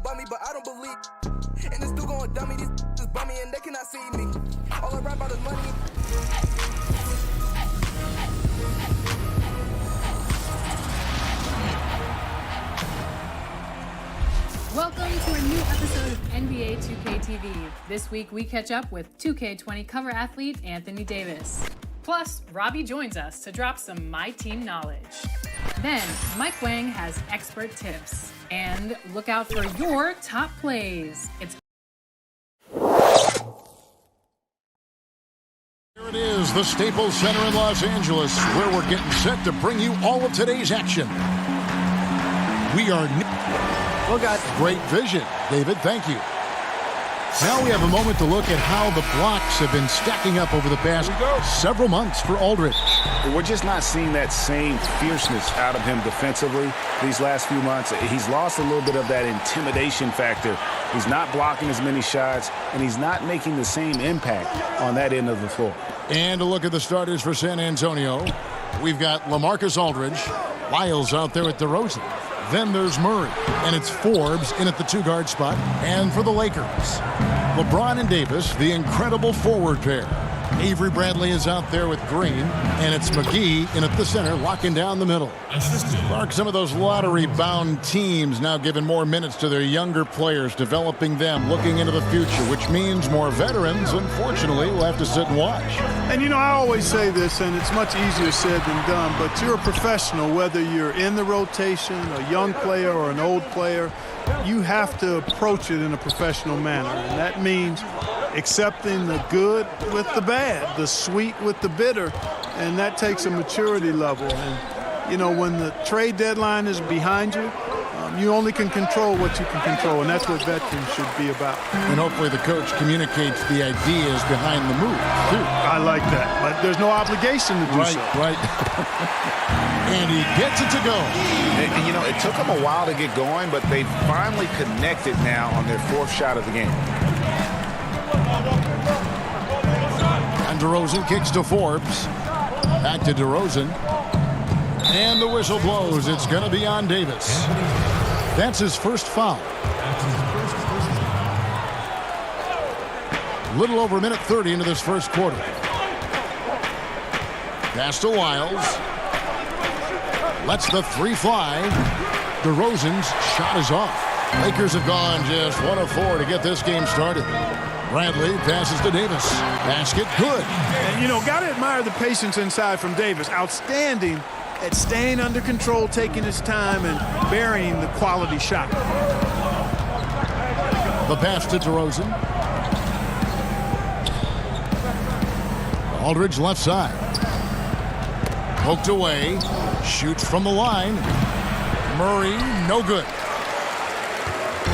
about me, but I don't believe. And this dude going dummy, these just bummy and they cannot see me. All I rap about is money. Welcome to a new episode of NBA 2K TV. This week we catch up with 2K20 cover athlete Anthony Davis. Plus, Robbie joins us to drop some My Team knowledge. Then, Mike Wang has expert tips. And look out for your top plays. Here it is, the Staples Center in Los Angeles, where we're getting set to bring you all of today's action. We are... Well, guys, great vision, David. Thank you. Now we have a moment to look at how the blocks have been stacking up over the past several months for Aldridge. We're just not seeing that same fierceness out of him defensively these last few months. He's lost a little bit of that intimidation factor. He's not blocking as many shots, and he's not making the same impact on that end of the floor. And a look at the starters for San Antonio. We've got LaMarcus Aldridge, Lyles out there at DeRozan. Then there's Murray, and it's Forbes in at the two-guard spot. And for the Lakers, LeBron and Davis, the incredible forward pair. Avery Bradley is out there with Green, and it's McGee in at the center, locking down the middle. Mark, some of those lottery-bound teams now giving more minutes to their younger players, developing them, looking into the future, which means more veterans, unfortunately, will have to sit and watch. And you know, I always say this, and it's much easier said than done, but you're a professional, whether you're in the rotation, a young player or an old player, you have to approach it in a professional manner. And that means accepting the good with the bad, the sweet with the bitter, and that takes a maturity level. And, you know, when the trade deadline is behind you, you only can control what you can control, and that's what veterans should be about. And hopefully the coach communicates the ideas behind the move, too. I like that, but there's no obligation to do so. Right. And he gets it to go. And, you know, it took them a while to get going, but they finally connected now on their fourth shot of the game. And DeRozan kicks to Forbes. Back to DeRozan. And the whistle blows. It's going to be on Davis. That's his first foul. Little over a minute 30 into this first quarter. Pass to Lyles. Lets the three fly. DeRozan's shot is off. Lakers have gone just 1 of 4 to get this game started. Bradley passes to Davis. Basket good. And, you know, got to admire the patience inside from Davis. Outstanding at staying under control, taking his time, and burying the quality shot. The pass to DeRozan. Aldridge left side. Poked away. Shoots from the line. Murray, no good.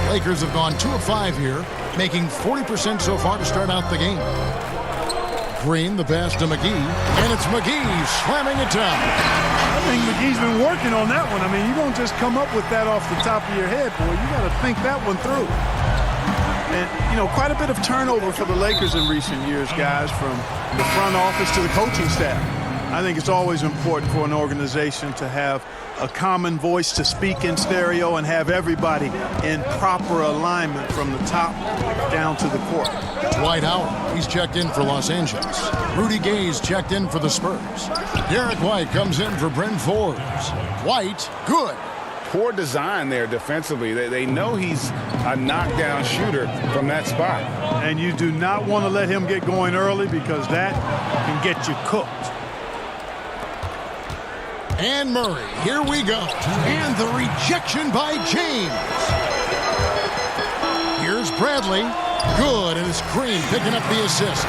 Lakers have gone 2 of 5 here, making 40% so far to start out the game. Green, the pass to McGee, and it's McGee slamming it down. I think McGee's been working on that one. I mean, you don't just come up with that off the top of your head, boy. You got to think that one through. And, you know, quite a bit of turnover for the Lakers in recent years, guys, from the front office to the coaching staff. I think it's always important for an organization to have a common voice to speak in stereo and have everybody in proper alignment from the top down to the court. Dwight Howard, he's checked in for Los Angeles. Rudy Gay's checked in for the Spurs. Derek White comes in for Bryn Forbes. White, good. Poor design there defensively. They know he's a knockdown shooter from that spot. And you do not want to let him get going early because that can get you cooked. And Murray, here we go. And the rejection by James. Here's Bradley. Good, and it's Green picking up the assist.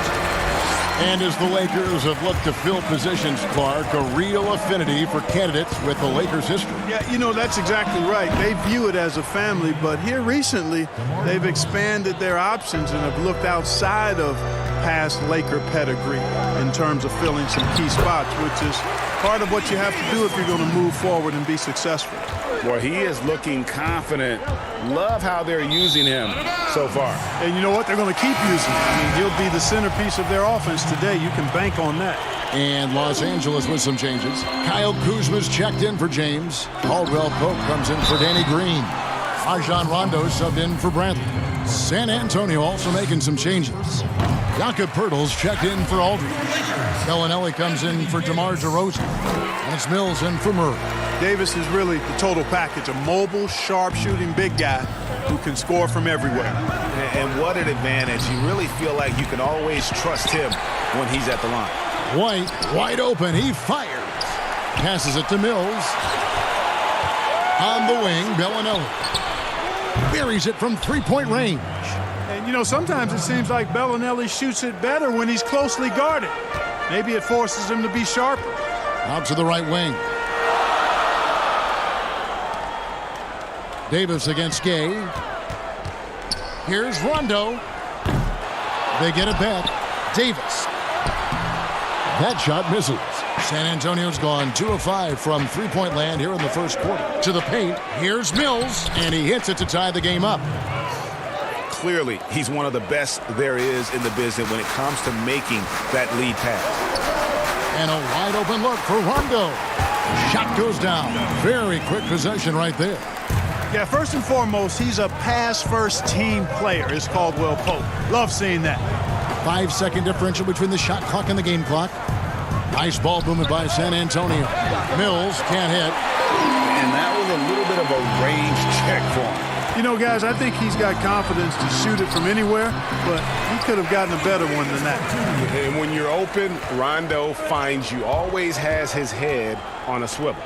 And as the Lakers have looked to fill positions, Clark, a real affinity for candidates with the Lakers' history. Yeah, you know, that's exactly right. They view it as a family, but here recently, they've expanded their options and have looked outside of past Laker pedigree in terms of filling some key spots, which is part of what you have to do if you're going to move forward and be successful. Well, he is looking confident. Love how they're using him so far. And you know what? They're going to keep using him. I mean, he'll be the centerpiece of their offense today. You can bank on that. And Los Angeles with some changes. Kyle Kuzma's checked in for James. Caldwell Pope comes in for Danny Green. Rajon Rondo subbed in for Bradley. San Antonio also making some changes. Jakob Poeltl's checked in for Aldridge. Bellinelli comes in for DeMar DeRozan. And it's Mills in for Murray. Davis is really the total package, a mobile, sharp-shooting big guy who can score from everywhere. And what an advantage. You really feel like you can always trust him when he's at the line. White, wide open. He fires. Passes it to Mills. On the wing, Bellinelli. Buries it from three-point range. And, you know, sometimes it seems like Bellinelli shoots it better when he's closely guarded. Maybe it forces him to be sharper. Out to the right wing. Davis against Gay. Here's Rondo. They get it back. Davis. That shot misses. San Antonio's gone 2 of 5 from three-point land here in the first quarter. To the paint. Here's Mills, and he hits it to tie the game up. Clearly, he's one of the best there is in the business when it comes to making that lead pass. And a wide open look for Rondo. Shot goes down. Very quick possession right there. Yeah, first and foremost, he's a pass-first team player, is Caldwell Pope. Love seeing that. 5-second differential between the shot clock and the game clock. Nice ball movement by San Antonio. Mills can't hit. And that was a little bit of a range check for him. You know, guys, I think he's got confidence to shoot it from anywhere, but he could have gotten a better one than that. And when you're open, Rondo finds you, always has his head on a swivel.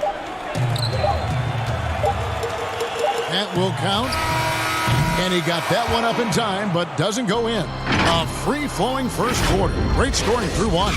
That will count. And he got that one up in time, but doesn't go in. A free-flowing first quarter. Great scoring through one.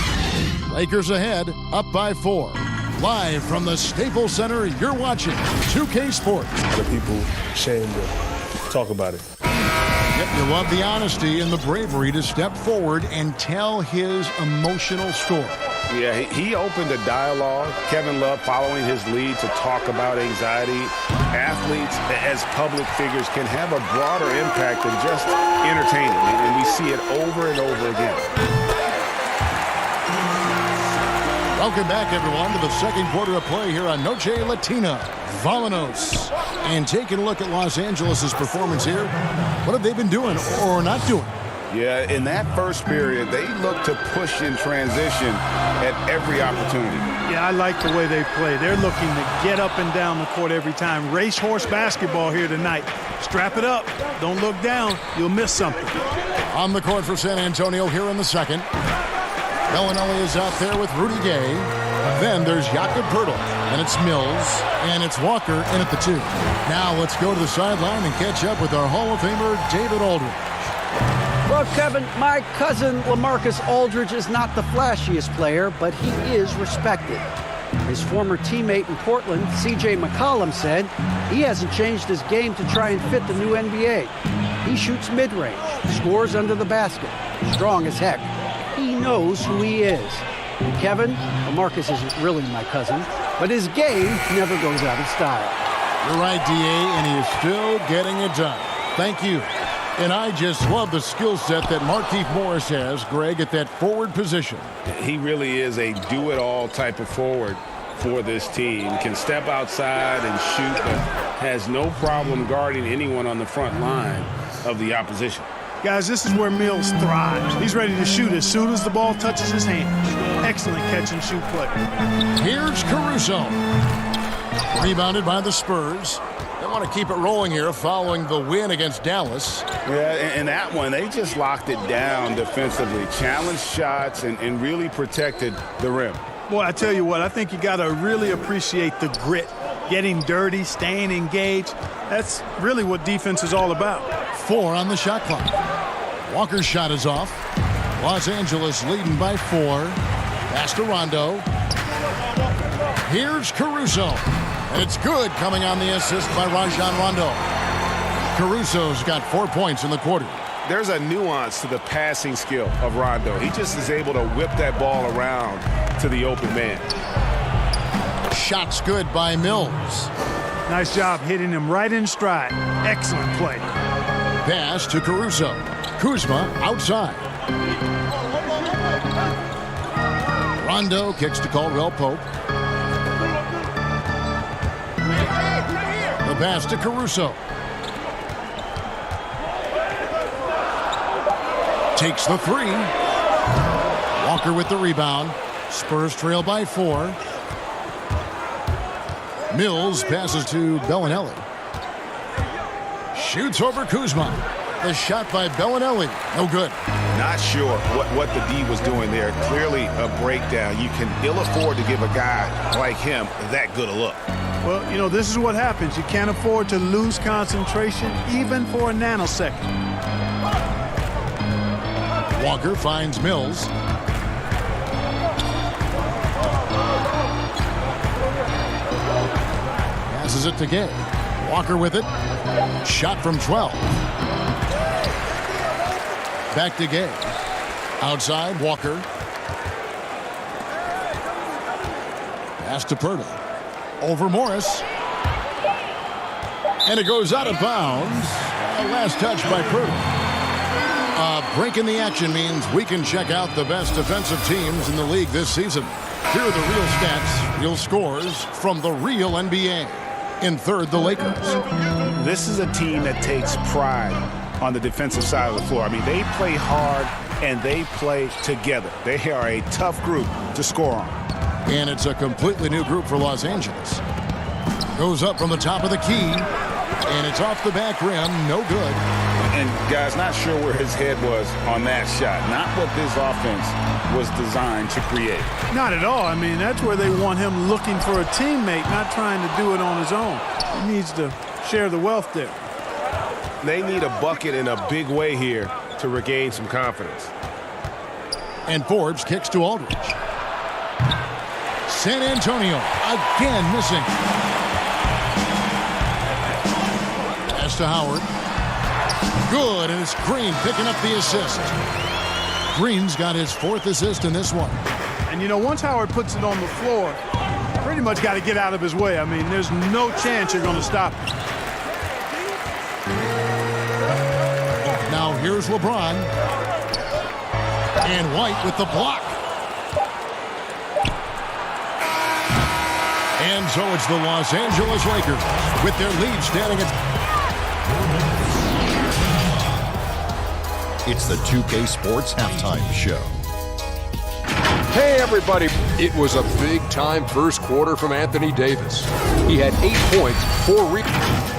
Lakers ahead, up by 4. Live from the Staples Center, you're watching 2K Sports. The people ashamed to talk about it. Yep, you love the honesty and the bravery to step forward and tell his emotional story. Yeah, he opened a dialogue. Kevin Love following his lead to talk about anxiety. Athletes, as public figures, can have a broader impact than just entertaining, and we see it over and over again. Welcome back, everyone, to the second quarter of play here on Noche Latina. Vamonos. And taking a look at Los Angeles' performance here. What have they been doing or not doing? Yeah, in that first period, they look to push in transition at every opportunity. Yeah, I like the way they play. They're looking to get up and down the court every time. Racehorse basketball here tonight. Strap it up. Don't look down. You'll miss something. On the court for San Antonio here in the second. Bellinelli is out there with Rudy Gay. Then there's Jakob Poeltl, and it's Mills, and it's Walker in at the 2. Now let's go to the sideline and catch up with our Hall of Famer, David Aldridge. Well, Kevin, my cousin LaMarcus Aldridge is not the flashiest player, but he is respected. His former teammate in Portland, C.J. McCollum, said he hasn't changed his game to try and fit the new NBA. He shoots mid-range, scores under the basket, strong as heck. He knows who he is. And Kevin, LaMarcus isn't really my cousin, but his game never goes out of style. You're right, D.A., and he is still getting it done. Thank you. And I just love the skill set that Markieff Morris has, Greg, at that forward position. He really is a do-it-all type of forward for this team. Can step outside and shoot, but has no problem guarding anyone on the front line of the opposition. Guys, this is where Mills thrives. He's ready to shoot as soon as the ball touches his hand. Excellent catch-and-shoot play. Here's Caruso. Rebounded by the Spurs. They want to keep it rolling here following the win against Dallas. Yeah, and that one, they just locked it down defensively. Challenged shots and really protected the rim. Boy, I tell you what, I think you got to really appreciate the grit. Getting dirty, staying engaged. That's really what defense is all about. 4 on the shot clock. Walker's shot is off. Los Angeles leading by 4. Pass to Rondo. Here's Caruso. And it's good, coming on the assist by Rajon Rondo. Caruso's got 4 points in the quarter. There's a nuance to the passing skill of Rondo. He just is able to whip that ball around to the open man. Shot's good by Mills. Nice job hitting him right in stride. Excellent play. Pass to Caruso. Kuzma outside. Rondo kicks to Caldwell Pope. The pass to Caruso. Takes the three. Walker with the rebound. Spurs trail by 4. Mills passes to Bellinelli. Shoots over Kuzma. The shot by Bellinelli. No good. Not sure what the D was doing there. Clearly a breakdown. You can ill afford to give a guy like him that good a look. Well, you know, this is what happens. You can't afford to lose concentration even for a nanosecond. Walker finds Mills. Passes it to Gay. Walker with it. Shot from 12. Back to Gay. Outside, Walker. Pass to Purdy. Over Morris. And it goes out of bounds. A last touch by Purdy. Break in the action means we can check out the best defensive teams in the league this season. Here are the real stats, real scores from the real NBA. In third, the Lakers. This is a team that takes pride on the defensive side of the floor. I mean, they play hard and they play together. They are a tough group to score on. And it's a completely new group for Los Angeles. Goes up from the top of the key, and it's off the back rim. No good. And, guys, not sure where his head was on that shot. Not what this offense was designed to create. Not at all. I mean, that's where they want him looking for a teammate, not trying to do it on his own. He needs to share the wealth there. They need a bucket in a big way here to regain some confidence. And Forbes kicks to Aldridge. San Antonio again missing. Pass to Howard. Good, and it's Green picking up the assist. Green's got his 4th assist in this one. And, you know, once Howard puts it on the floor, pretty much got to get out of his way. I mean, there's no chance you're going to stop him. Now here's LeBron. And White with the block. And so it's the Los Angeles Lakers with their lead standing at... It's the 2K Sports Halftime Show. Hey, everybody. It was a big-time first quarter from Anthony Davis. He had 8 points, 4 rebounds.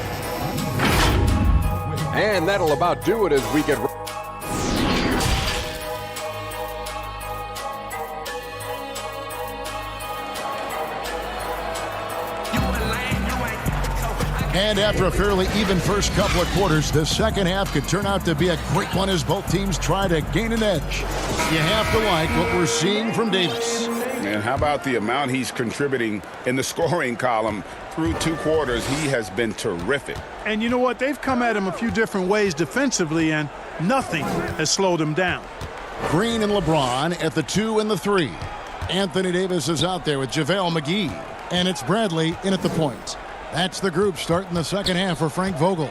And that'll about do it as we get... And after a fairly even first couple of quarters, the second half could turn out to be a great one as both teams try to gain an edge. You have to like what we're seeing from Davis. And how about the amount he's contributing in the scoring column through 2 quarters? He has been terrific. And you know what? They've come at him a few different ways defensively, and nothing has slowed him down. Green and LeBron at the 2 and the 3. Anthony Davis is out there with JaVale McGee. And it's Bradley in at the point. That's the group starting the second half for Frank Vogel.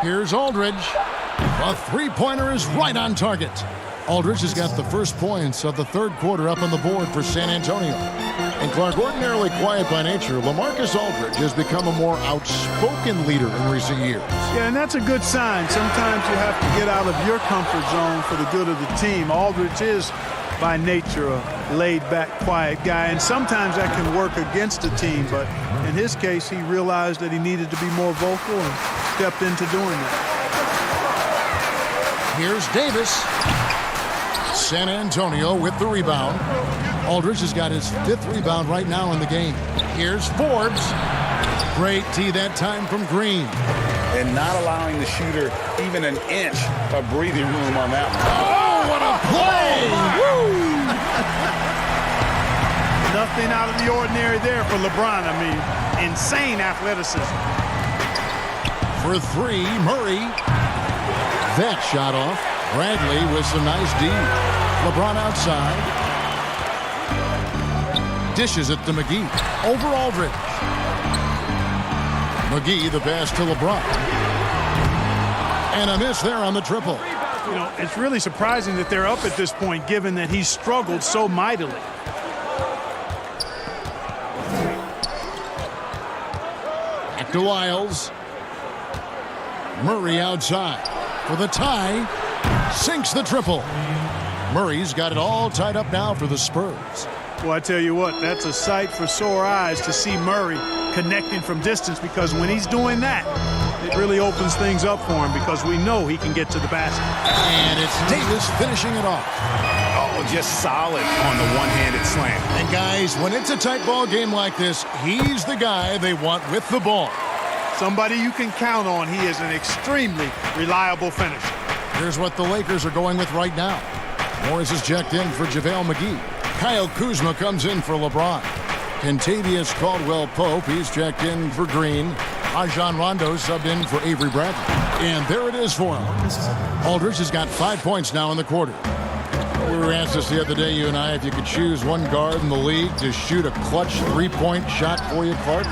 Here's Aldridge. A three-pointer is right on target. Aldridge has got the first points of the third quarter up on the board for San Antonio. And Clark, ordinarily quiet by nature, LaMarcus Aldridge has become a more outspoken leader in recent years. Yeah, and that's a good sign. Sometimes you have to get out of your comfort zone for the good of the team. Aldridge is, by nature, a laid-back, quiet guy, and sometimes that can work against a team, but in his case, he realized that he needed to be more vocal and stepped into doing that. Here's Davis. San Antonio with the rebound. Aldridge has got his 5th rebound right now in the game. Here's Forbes. Great tee that time from Green. And not allowing the shooter even an inch of breathing room on that one. Oh, what a play! Woo! Nothing out of the ordinary there for LeBron. I mean, insane athleticism. For 3, Murray. That shot off. Bradley with some nice D. LeBron outside. Dishes it to McGee. Over Aldridge. McGee the pass to LeBron. And a miss there on the triple. You know, it's really surprising that they're up at this point, given that he's struggled so mightily. Back to Lyles. Murray outside for the tie. sinks the triple. Murray's got it all tied up now for the Spurs. Well, I tell you what, that's a sight for sore eyes to see Murray connecting from distance, because when he's doing that, it really opens things up for him, because we know he can get to the basket. And it's Davis finishing it off. Oh, just solid on the one-handed slam. And guys, when it's a tight ball game like this, he's the guy they want with the ball. Somebody you can count on. He is an extremely reliable finisher. Here's what the Lakers are going with right now. Morris is checked in for JaVale McGee. Kyle Kuzma comes in for LeBron. Kentavious Caldwell-Pope, he's checked in for Green. Rajon Rondo subbed in for Avery Bradley. And there it is for him. Aldridge has got 5 points now in the quarter. We were asked this the other day, you and I, if you could choose one guard in the league to shoot a clutch three-point shot for you, Clark,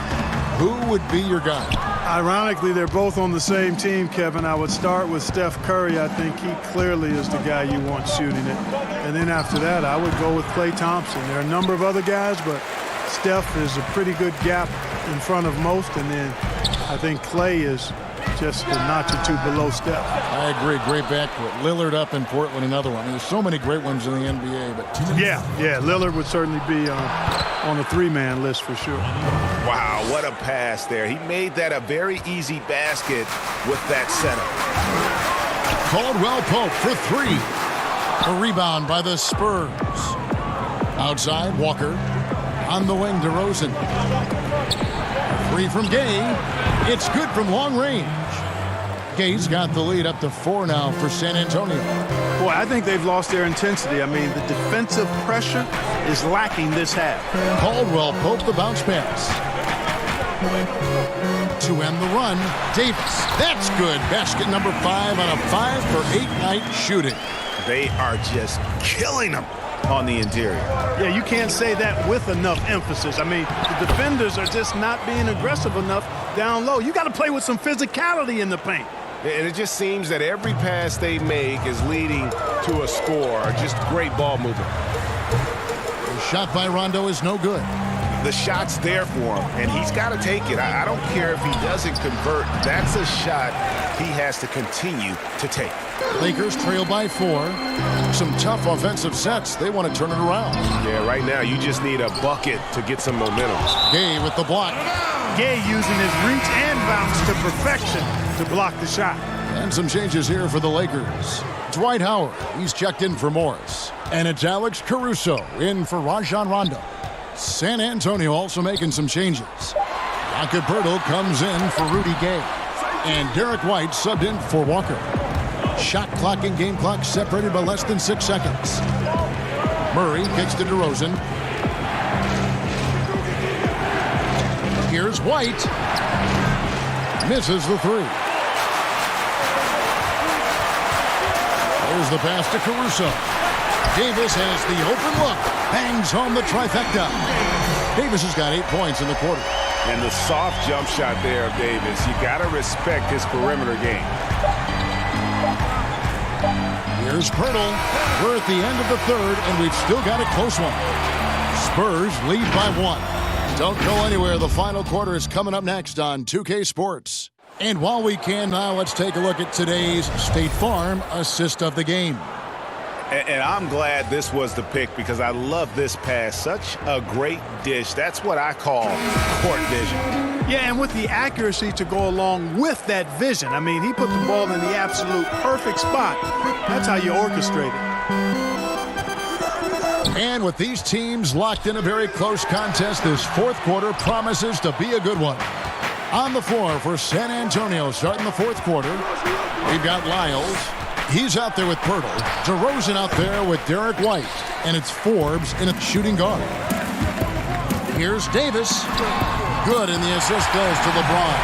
who would be your guy? Ironically, they're both on the same team, Kevin. I would start with Steph Curry. I think he clearly is the guy you want shooting it. And then after that, I would go with Klay Thompson. There are a number of other guys, but Steph is a pretty good gap in front of most. And then I think Klay is just a notch or two below Steph. I agree. Great backcourt. Lillard up in Portland, another one. There's so many great ones in the NBA. But yeah, Lillard would certainly be on the three-man list for sure. Wow, what a pass there. He made that a very easy basket with that setup. Caldwell-Pope for three. A rebound by the Spurs. Outside, Walker. On the wing, DeRozan. Three from Gay. It's good from long range. Gay's got the lead up to 4 now for San Antonio. Boy, I think they've lost their intensity. I mean, the defensive pressure is lacking this half. Caldwell-Pope the bounce pass. To end the run, Davis. That's good. Basket number 5 on a 5 for 8 night shooting. They are just killing them on the interior. Yeah, you can't say that with enough emphasis. I mean, the defenders are just not being aggressive enough down low. You got to play with some physicality in the paint. And it just seems that every pass they make is leading to a score. Just great ball movement. The shot by Rondo is no good. The shot's there for him, and he's got to take it. I don't care if he doesn't convert. That's a shot he has to continue to take. Lakers trail by 4. Some tough offensive sets. They want to turn it around. Yeah, right now you just need a bucket to get some momentum. Gay with the block. Gay using his reach and bounce to perfection to block the shot. And some changes here for the Lakers. Dwight Howard, he's checked in for Morris. And it's Alex Caruso in for Rajon Rondo. San Antonio also making some changes. Jakob Poeltl comes in for Rudy Gay. And Derek White subbed in for Walker. Shot clock and game clock separated by less than 6 seconds. Murray kicks to DeRozan. Here's White. Misses the 3. There's the pass to Caruso. Davis has the open look. Bangs home the trifecta. Davis has got 8 points in the quarter. And the soft jump shot there of Davis. You got to respect his perimeter game. Here's Poeltl. We're at the end of the third, and we've still got a close one. Spurs lead by 1. Don't go anywhere. The final quarter is coming up next on 2K Sports. And while we can now, let's take a look at today's State Farm assist of the game. And I'm glad this was the pick, because I love this pass. Such a great dish. That's what I call court vision. Yeah, and with the accuracy to go along with that vision. I mean, he put the ball in the absolute perfect spot. That's how you orchestrate it. And with these teams locked in a very close contest, this fourth quarter promises to be a good one. On the floor for San Antonio starting the fourth quarter, we've got Lyles. He's out there with Poeltl. DeRozan out there with Derek White. And it's Forbes in a shooting guard. Here's Davis. Good, and the assist goes to LeBron.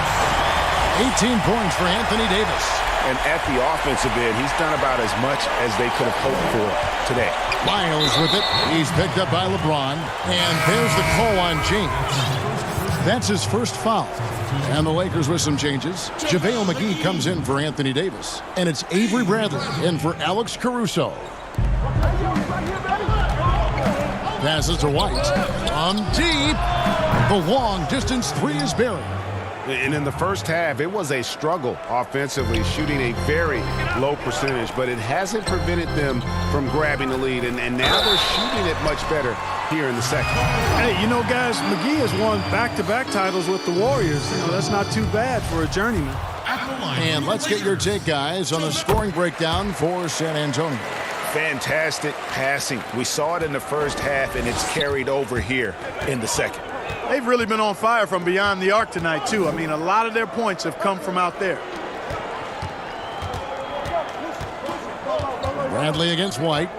18 points for Anthony Davis. And at the offensive end, he's done about as much as they could have hoped for today. Lyles with it. He's picked up by LeBron. And there's the call on James. That's his first foul. And the Lakers with some changes. JaVale McGee comes in for Anthony Davis. And it's Avery Bradley in for Alex Caruso. Passes to White. On deep. The long distance 3 is buried. And in the first half, it was a struggle offensively, shooting a very low percentage, but it hasn't prevented them from grabbing the lead, and now they're shooting it much better here in the second. Hey, you know, guys, McGee has won back-to-back titles with the Warriors. You know, that's not too bad for a journeyman. And let's get your take, guys, on the scoring breakdown for San Antonio. Fantastic passing. We saw it in the first half, and it's carried over here in the second. They've really been on fire from beyond the arc tonight, too. I mean, a lot of their points have come from out there. Bradley against White.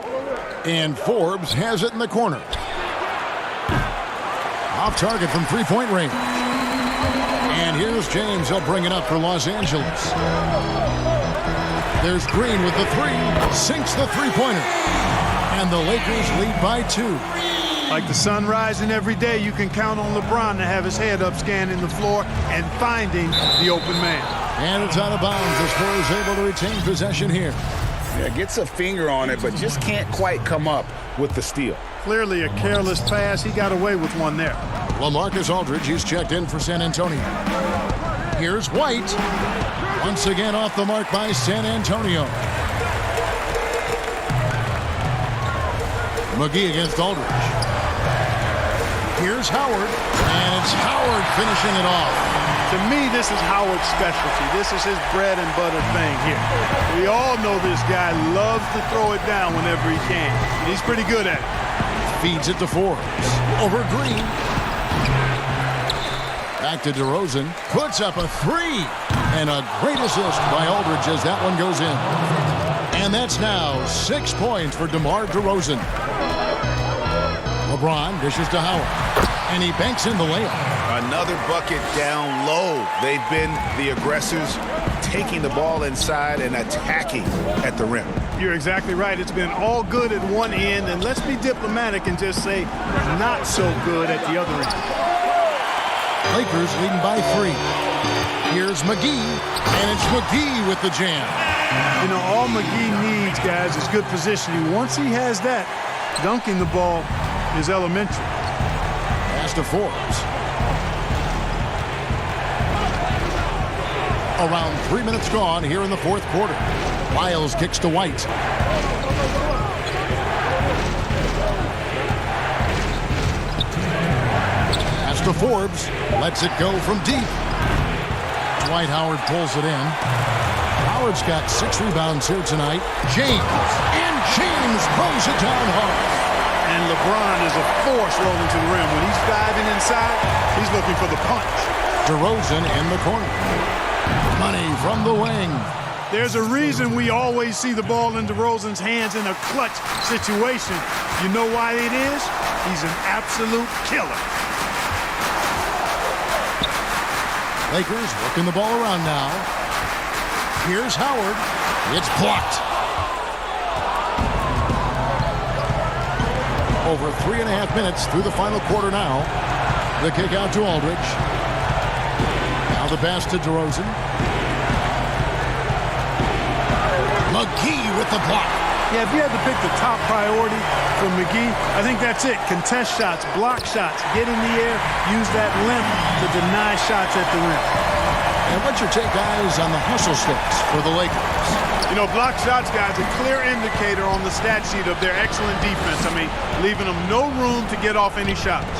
And Forbes has it in the corner. Off target from three-point range. And here's James. He'll bring it up for Los Angeles. There's Green with the three. Sinks the three-pointer. And the Lakers lead by 2. Like the sun rising every day, you can count on LeBron to have his head up scanning the floor and finding the open man. And it's out of bounds. The Spurs able to retain possession here. Yeah, gets a finger on it, but just can't quite come up with the steal. Clearly a careless pass. He got away with one there. LaMarcus Aldridge, he's checked in for San Antonio. Here's White. Once again off the mark by San Antonio. McGee against Aldridge. Here's Howard, and it's Howard finishing it off. To me, this is Howard's specialty. This is his bread and butter thing here. We all know this guy loves to throw it down whenever he can. And he's pretty good at it. Feeds it to Forbes. Over Green. Back to DeRozan. Puts up a three. And a great assist by Aldridge as that one goes in. And that's now 6 points for DeMar DeRozan. LeBron dishes to Howard. And he banks in the layup. Another bucket down low. They've been the aggressors, taking the ball inside and attacking at the rim. You're exactly right. It's been all good at one end, and let's be diplomatic and just say not so good at the other end. Lakers leading by 3. Here's McGee, and it's McGee with the jam. You know, all McGee needs, guys, is good positioning. Once he has that, dunking the ball is elementary. Pass to Forbes. Around 3 minutes gone here in the fourth quarter. Lyles kicks to White. Pass to Forbes. Lets it go from deep. Dwight Howard pulls it in. Howard's got 6 rebounds here tonight. James. And James throws it down hard. And LeBron is a force rolling to the rim. When he's diving inside, he's looking for the punch. DeRozan in the corner. Money from the wing. There's a reason we always see the ball in DeRozan's hands in a clutch situation. You know why it is? He's an absolute killer. Lakers working the ball around now. Here's Howard. It's blocked. Over 3.5 minutes through the final quarter now. The kick out to Aldridge. Now the pass to DeRozan. McGee with the block. Yeah, if you had to pick the top priority for McGee, I think that's it. Contest shots, block shots, get in the air, use that length to deny shots at the rim. And what's your take, guys, on the hustle sticks for the Lakers? You know, block shots, guys, a clear indicator on the stat sheet of their excellent defense. I mean, leaving them no room to get off any shots.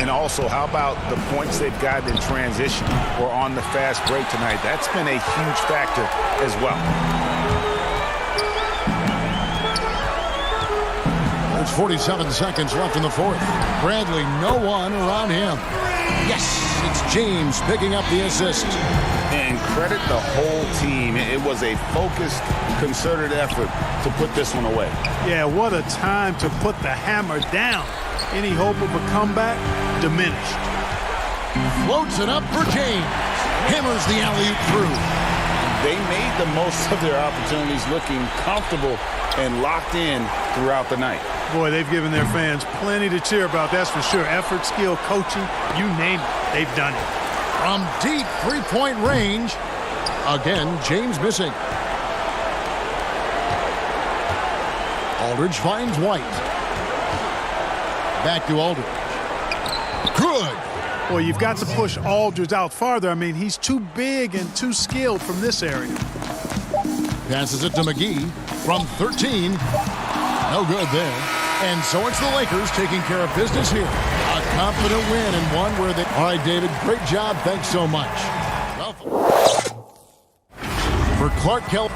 And also, how about the points they've gotten in transition or on the fast break tonight? That's been a huge factor as well. There's 47 seconds left in the fourth. Bradley, no one around him. Yes, it's James picking up the assist. And credit the whole team. It was a focused, concerted effort to put this one away. Yeah, what a time to put the hammer down. Any hope of a comeback? Diminished. Floats it up for James. Hammers the alley-oop through. They made the most of their opportunities, looking comfortable and locked in throughout the night. Boy, they've given their fans plenty to cheer about, that's for sure. Effort, skill, coaching, you name it, they've done it. From deep three-point range, again, James missing. Aldridge finds White. Back to Aldridge. Good. Well, you've got to push Aldridge out farther. I mean, he's too big and too skilled from this area. Passes it to McGee from 13. No good there. And so it's the Lakers taking care of business here. A confident win and one where they... All right, David, great job. Thanks so much. For Clark Kelly.